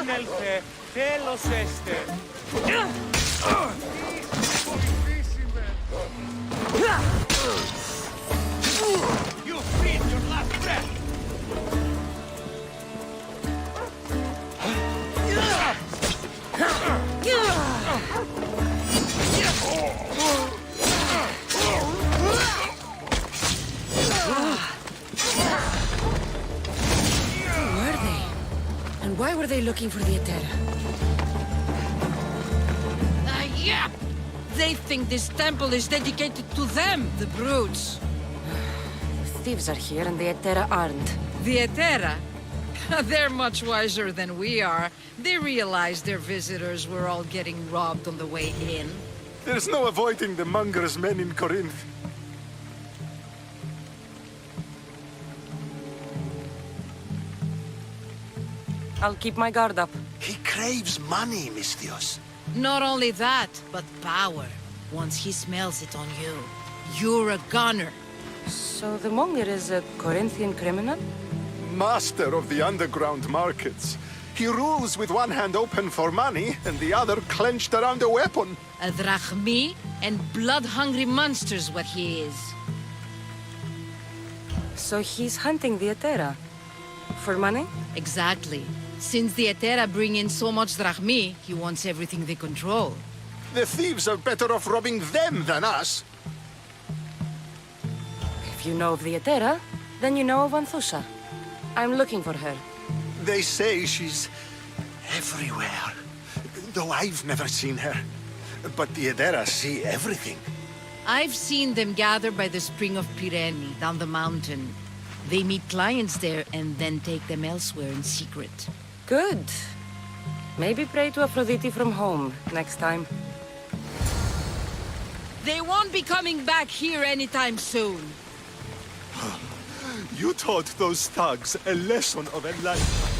Σύνελθε, τέλος έστε. You breathe your last breath. Why were they looking for the Etera? Yeah! They think this temple is dedicated to them, the brutes. Thieves are here and the Etera aren't. The Etera? They're much wiser than we are. They realized their visitors were all getting robbed on the way in. There's no avoiding the Munger's men in Corinth. I'll keep my guard up. He craves money, Misthios. Not only that, but power. Once he smells it on you, you're a gunner. So the Monger is a Corinthian criminal? Master of the underground markets. He rules with one hand open for money and the other clenched around a weapon. A drachmi and blood-hungry monster's what he is. So he's hunting the Etera? For money? Exactly. Since the Etera bring in so much drachmi, he wants everything they control. The thieves are better off robbing them than us. If you know of the Etera, then you know of Anthusha. I'm looking for her. They say she's everywhere. Though I've never seen her. But the Edera see everything. I've seen them gather by the spring of Pireni, down the mountain. They meet clients there and then take them elsewhere in secret. Good. Maybe pray to Aphrodite from home next time. They won't be coming back here anytime soon. You taught those thugs a lesson of enlightenment.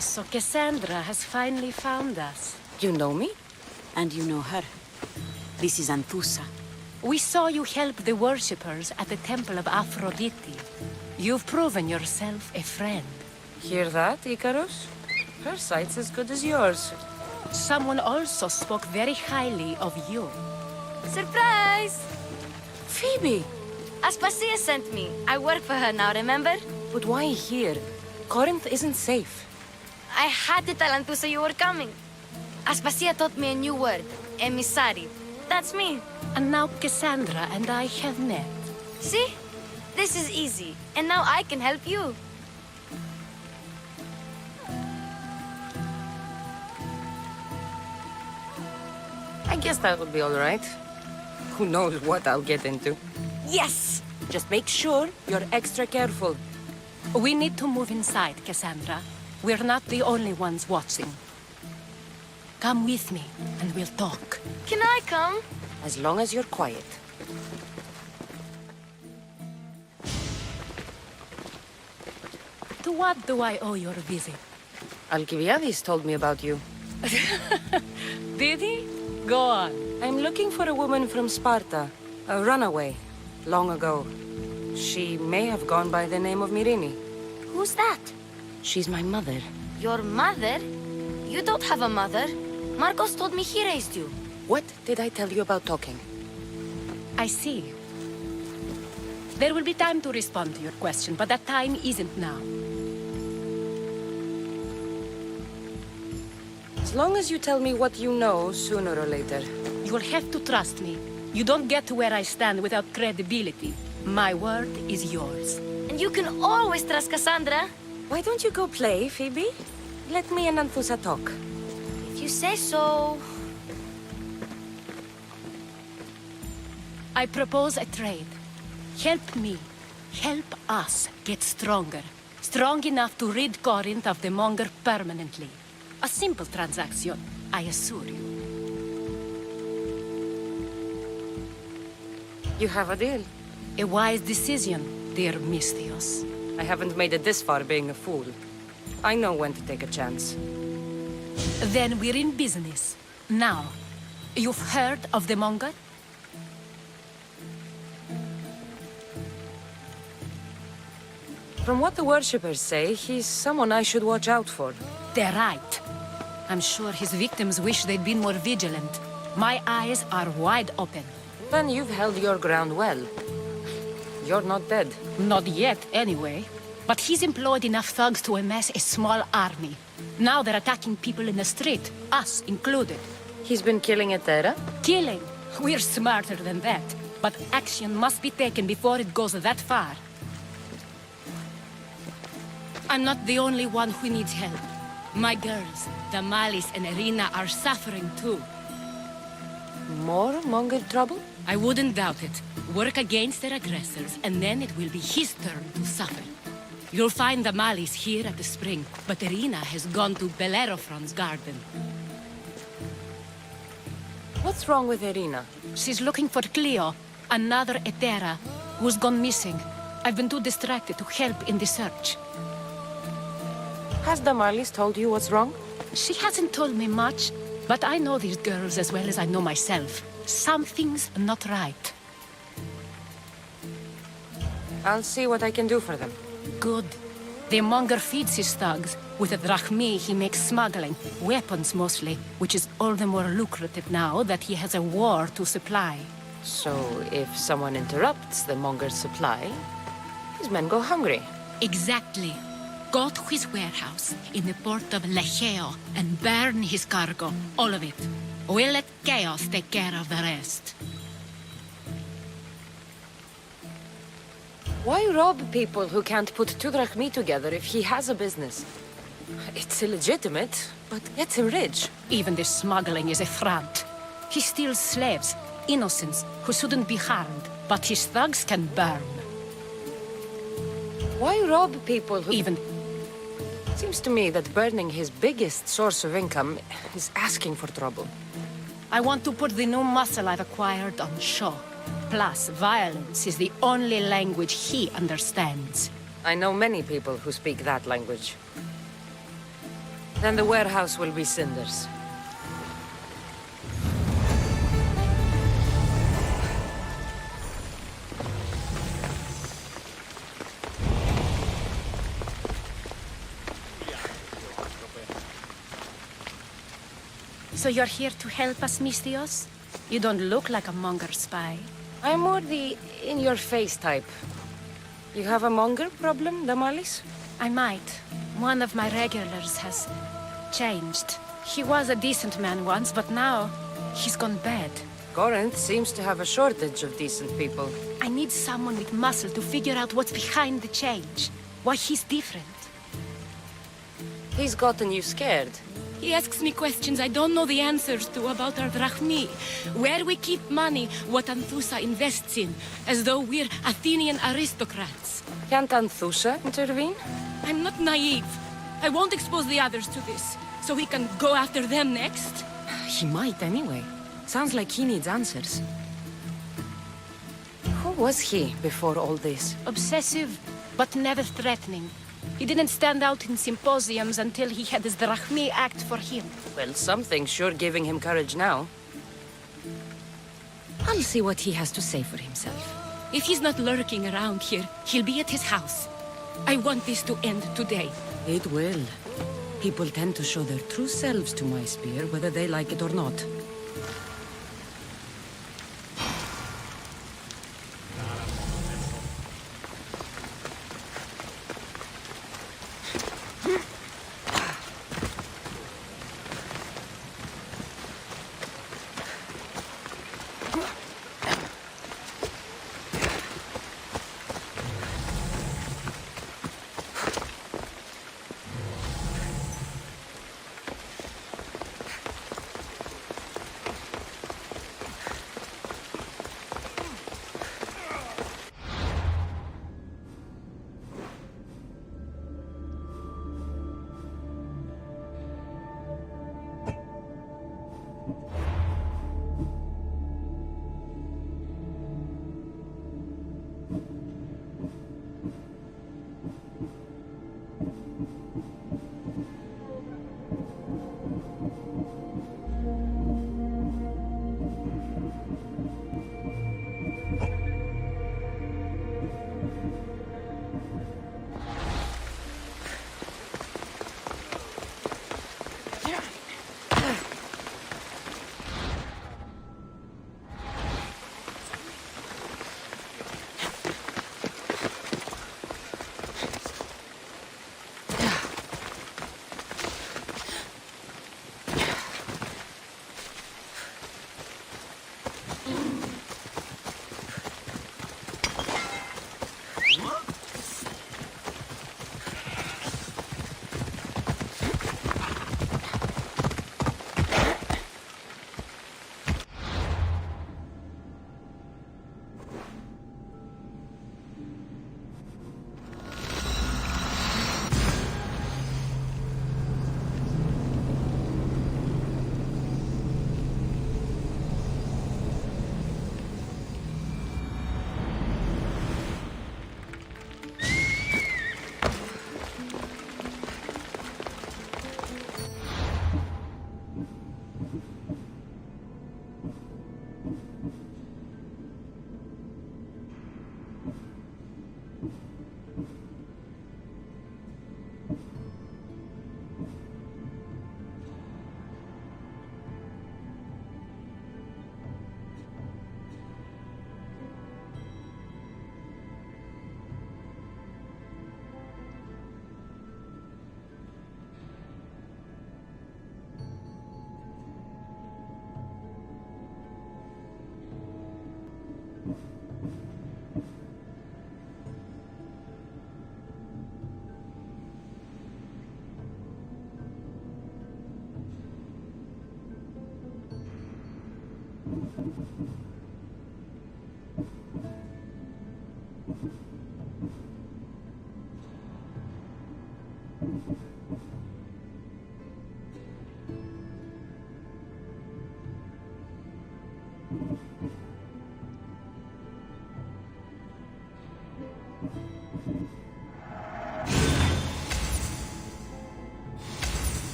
So Cassandra has finally found us. You know me? And you know her. This is Anthusa. We saw you help the worshippers at the temple of Aphrodite. You've proven yourself a friend. Hear that, Icarus? Her sight's as good as yours. Someone also spoke very highly of you. Surprise! Phoebe! Aspasia sent me. I work for her now, remember? But why here? Corinth isn't safe. I had to tell Anthusa you were coming. Aspasia taught me a new word, emissary. That's me. And now Cassandra and I have met. See? This is easy. And now I can help you. I guess that would be all right. Who knows what I'll get into. Yes! Just make sure you're extra careful. We need to move inside, Cassandra. We're not the only ones watching. Come with me, and we'll talk. Can I come? As long as you're quiet. To what do I owe your visit? Alcibiades told me about you. Did he? Go on. I'm looking for a woman from Sparta. A runaway. Long ago. She may have gone by the name of Myrine. Who's that? She's my mother. Your mother? You don't have a mother. Marcos told me he raised you. What did I tell you about talking? I see. There will be time to respond to your question, but that time isn't now. As long as you tell me what you know, sooner or later. You will have to trust me. You don't get to where I stand without credibility. My word is yours. And you can always trust Cassandra. Why don't you go play, Phoebe? Let me and Anthusa talk. If you say so. I propose a trade. Help me. Help us get stronger. Strong enough to rid Corinth of the Monger permanently. A simple transaction, I assure you. You have a deal. A wise decision, dear Misthios. I haven't made it this far being a fool. I know when to take a chance. Then we're in business. Now, you've heard of the Monger? From what the worshippers say, he's someone I should watch out for. They're right. I'm sure his victims wish they'd been more vigilant. My eyes are wide open. Then you've held your ground well. You're not dead. Not yet, anyway. But he's employed enough thugs to amass a small army. Now they're attacking people in the street, us included. He's been killing Etera? Killing. We're smarter than that. But action must be taken before it goes that far. I'm not the only one who needs help. My girls, Damalis and Irina, are suffering too. More Monger trouble? I wouldn't doubt it. Work against their aggressors, and then it will be his turn to suffer. You'll find Damalis here at the spring, but Irina has gone to Bellerophon's garden. What's wrong with Irina? She's looking for Cleo, another Etera, who's gone missing. I've been too distracted to help in the search. Has Damalis told you what's wrong? She hasn't told me much, but I know these girls as well as I know myself. Something's not right. I'll see what I can do for them. Good. The Monger feeds his thugs. With the drachmi, he makes smuggling. Weapons, mostly, which is all the more lucrative now that he has a war to supply. So, if someone interrupts the Monger's supply, his men go hungry. Exactly. Go to his warehouse in the port of Lecheo and burn his cargo, all of it. We'll let chaos take care of the rest. Why rob people who can't put two drachmi together if he has a business? It's illegitimate, but gets him rich. Even the smuggling is a front. He steals slaves, innocents, who shouldn't be harmed, but his thugs can burn. Why rob people who... Even... Seems to me that burning his biggest source of income is asking for trouble. I want to put the new muscle I've acquired on show. Plus, violence is the only language he understands. I know many people who speak that language. Then the warehouse will be cinders. So you're here to help us, Misthios? You don't look like a Monger spy. I'm more the in-your-face type. You have a Monger problem, Damalis? I might. One of my regulars has changed. He was a decent man once, but now he's gone bad. Corinth seems to have a shortage of decent people. I need someone with muscle to figure out what's behind the change. Why he's different. He's gotten you scared. He asks me questions I don't know the answers to about our drachmi, where we keep money, what Anthusa invests in, as though we're Athenian aristocrats. Can't Anthusa intervene? I'm not naive. I won't expose the others to this, so he can go after them next. He might anyway. Sounds like he needs answers. Who was he before all this? Obsessive, but never threatening. He didn't stand out in symposiums until he had his drachmi act for him. Well, something's sure giving him courage now. I'll see what he has to say for himself. If he's not lurking around here, he'll be at his house. I want this to end today. It will. People tend to show their true selves to my spear, whether they like it or not.